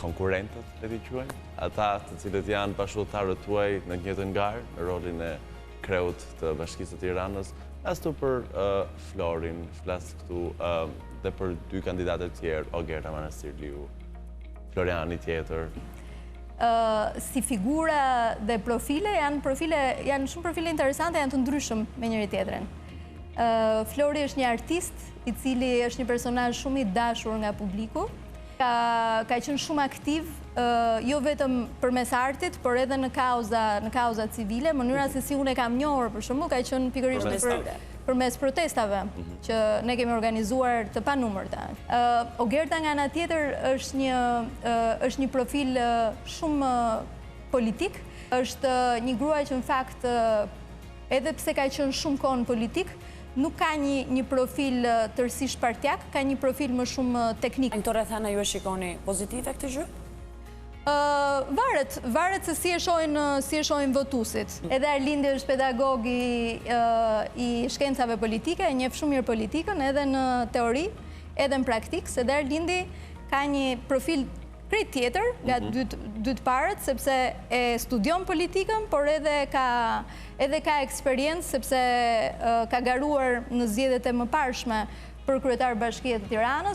konkurentët, le t'i quajmë, ata të cilët janë bashkëpunëtarët tuaj në të njëjtën garë, në rolin e kreut të Bashkisë së Tiranës. Flas këtu për Florin, flas këtu dhe për dy kandidatët tjerë, Ogerta Manastirliu, Floriani tjetër. Si figura dhe profile, janë shumë profile interesante, janë të ndryshëm me njëri tjetrin. Flori është një artist i cili është një personazh shumë i dashur nga publiku. Ka qenë shumë aktiv, jo vetëm përmes artit, por edhe në kauza civile. Mënyra se si unë e kam njohur, për shembull, ka qenë pikërisht përmes protestave që ne kemi organizuar të panumërta. Ogerta nga ana tjetër është një profil shumë politik. Është një grua që në fakt, edhe pse ka qenë shumë kohë në politik, nuk ka një profil tërësisht partjak, ka një profil më shumë teknik. Në këto rrethana ju e shikoni pozitive këtë gjë? Varet se si e shohin votuesit. Edhe Arlindi është pedagog i shkencave politike, e njeh shumë mirë politikën edhe në teori, edhe në praktikë, edhe Arlindi ka një profil krejt tjetër nga dy të parët, sepse e studion politikën, por edhe ka eksperiencë, sepse ka garuar në zgjedhjet e mëparshme për kryetar Bashkia të Tiranës,